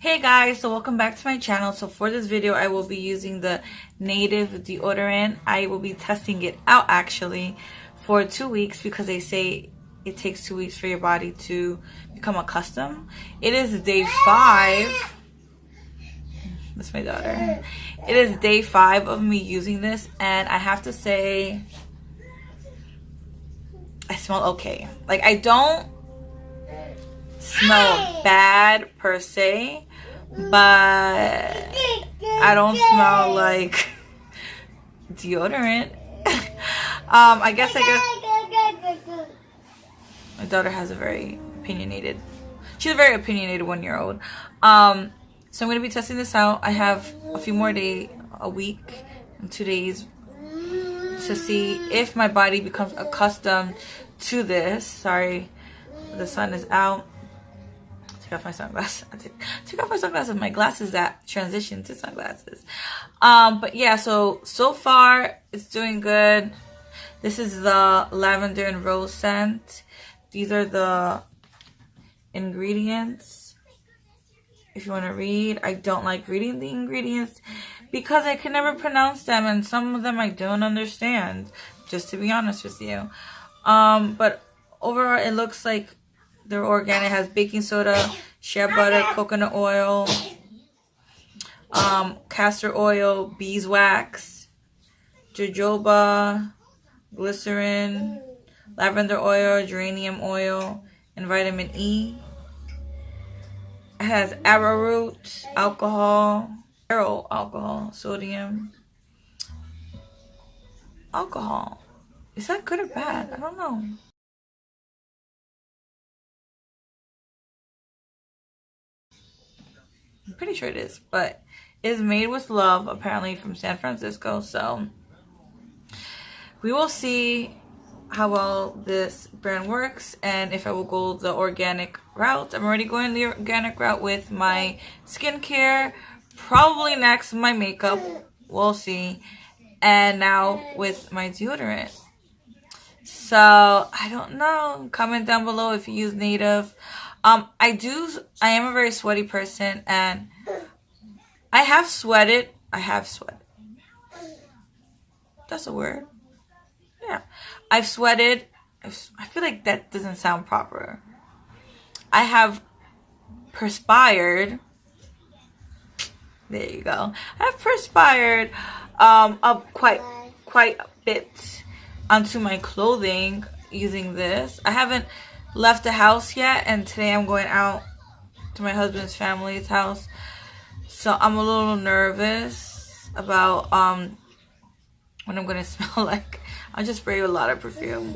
Hey guys, so welcome back to my channel. So for this video I will be using the native deodorant. I will be testing it out actually for 2 weeks because they say it takes 2 weeks for your body to become accustomed. It is day 5. That's my daughter. It is day 5 of me using this and I have to say I smell okay. Like I don't smell bad per se, but I don't smell like deodorant. I guess my daughter has a very opinionated, she's a very opinionated 1-year-old. So I'm going to be testing this out. I have a few more days, a week and 2 days to see if my body becomes accustomed to this. Sorry, the sun is out. Take off my sunglasses. Take off my sunglasses. My glasses that transition to sunglasses. But yeah, so far it's doing good. This is the Lavender and Rose scent. These are the ingredients. If you want to read, I don't like reading the ingredients because I can never pronounce them, and some of them I don't understand, just to be honest with you. But overall, it looks like they're organic. It has baking soda, shea butter, coconut oil, castor oil, beeswax, jojoba, glycerin, lavender oil, geranium oil, and vitamin E. It has arrowroot, alcohol, sodium, alcohol. Is that good or bad? I don't know. I'm pretty sure it is, but it is made with love, apparently from San Francisco. So we will see how well this brand works and if I will go the organic route. I'm already going the organic route with my skincare, probably next my makeup, we'll see, and now with my deodorant. So I don't know, comment down below if you use native. I am a very sweaty person, and I have sweated. That's a word. Yeah. I've sweated. I feel like that doesn't sound proper. I have perspired. There you go. I have perspired up quite a bit onto my clothing using this. I haven't left the house yet, and today I'm going out to my husband's family's house, so I'm a little nervous about what I'm gonna smell like. I'll just spray a lot of perfume.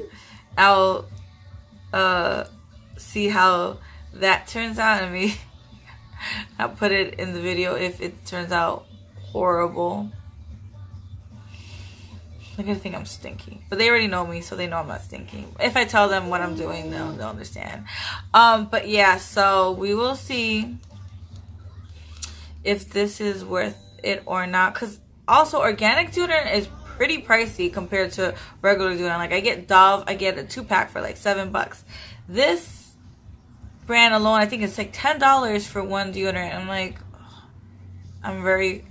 I'll see how that turns out, and maybe I'll put it in the video if it turns out horrible. They're gonna think I'm stinky, but they already know me, so they know I'm not stinky. If I tell them what I'm doing, they'll understand. But yeah, so we will see if this is worth it or not. Cause also organic deodorant is pretty pricey compared to regular deodorant. Like I get Dove, I get a 2-pack for like $7. This brand alone, I think it's like $10 for one deodorant. I'm like, I'm very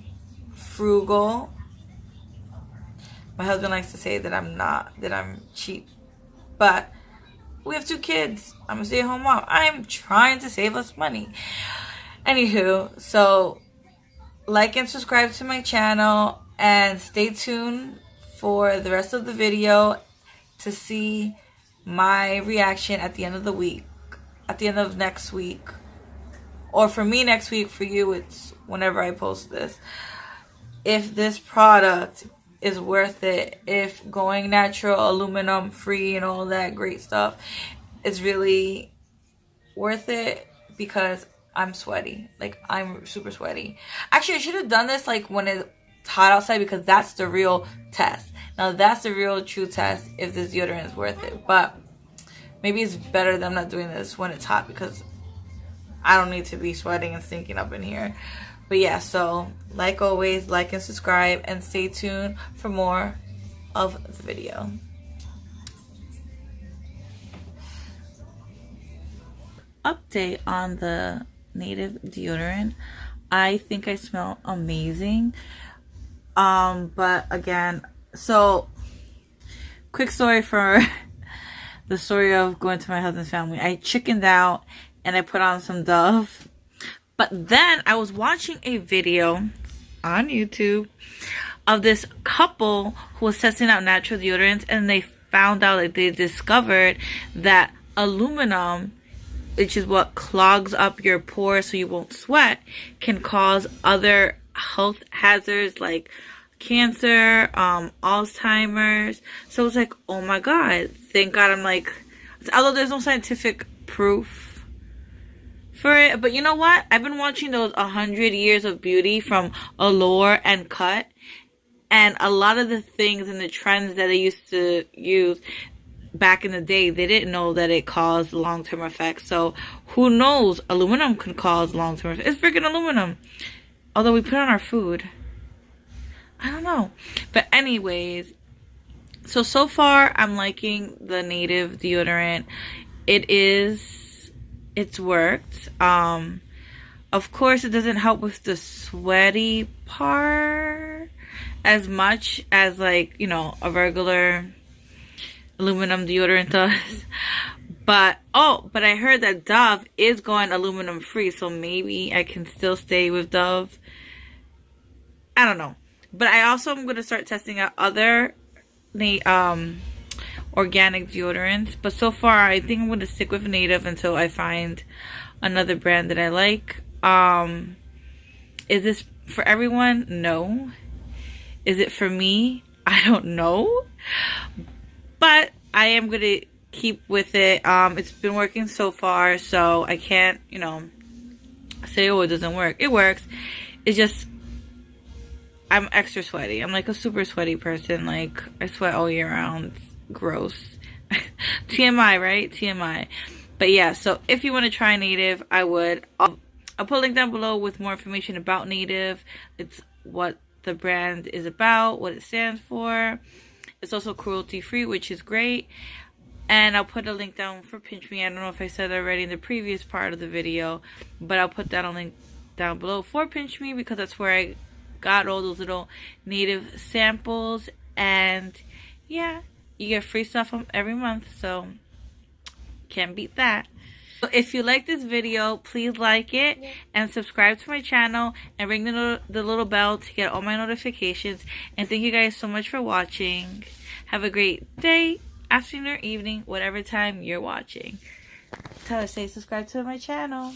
frugal. My husband likes to say that I'm cheap, but we have 2 kids. I'm a stay-at-home mom. I'm trying to save us money. Anywho, so like and subscribe to my channel and stay tuned for the rest of the video to see my reaction at the end of the week, at the end of next week, or for me next week. For you, it's whenever I post this. If this product is worth it, if going natural, aluminum free, and all that great stuff is really worth it, because I'm sweaty. Like I'm super sweaty. Actually, I should have done this like when it's hot outside, because that's the real test. Now that's the real true test if this deodorant is worth it. But maybe it's better that I'm not doing this when it's hot, because I don't need to be sweating and stinking up in here. But yeah, so like always, like and subscribe, and stay tuned for more of the video. Update on the native deodorant. I think I smell amazing. But again, so quick story for the story of going to my husband's family. I chickened out and I put on some Dove. But then I was watching a video on YouTube of this couple who was testing out natural deodorants, and they found out, like, they discovered that aluminum, which is what clogs up your pores so you won't sweat, can cause other health hazards like cancer, Alzheimer's. So it's like, oh my god, thank god. I'm like, although there's no scientific proof for it, but you know what, I've been watching those 100 Years of Beauty from Allure and Cut, and a lot of the things and the trends that they used to use back in the day, they didn't know that it caused long-term effects. So who knows, aluminum could cause long-term effects. It's freaking aluminum, although we put on our food. I don't know. But anyways, so far I'm liking the native deodorant. It's worked. Of course, it doesn't help with the sweaty part as much as, like, you know, a regular aluminum deodorant does. But I heard that Dove is going aluminum free, so maybe I can still stay with Dove. I don't know. But I also am going to start testing out other organic deodorants. But so far, I think I'm going to stick with native until I find another brand that I like. Is this for everyone? No. Is it for me? I don't know. But I am going to keep with it. It's been working so far, so I can't, you know, say, oh, it doesn't work. It works. It's just, I'm extra sweaty. I'm like a super sweaty person. Like, I sweat all year round. It's gross. TMI, right? TMI. But yeah, so if you want to try native, I would. I'll put a link down below with more information about native. It's what the brand is about, what it stands for. It's also cruelty free, which is great. And I'll put a link down for PinchMe. I don't know if I said that already in the previous part of the video, but I'll put that link down below for PinchMe, because that's where I got all those little native samples. And yeah, you get free stuff every month, so can't beat that. So if you like this video, please like it and subscribe to my channel and ring the little bell to get all my notifications. And thank you guys so much for watching. Have a great day, afternoon, or evening, whatever time you're watching. Tell her, say subscribe to my channel.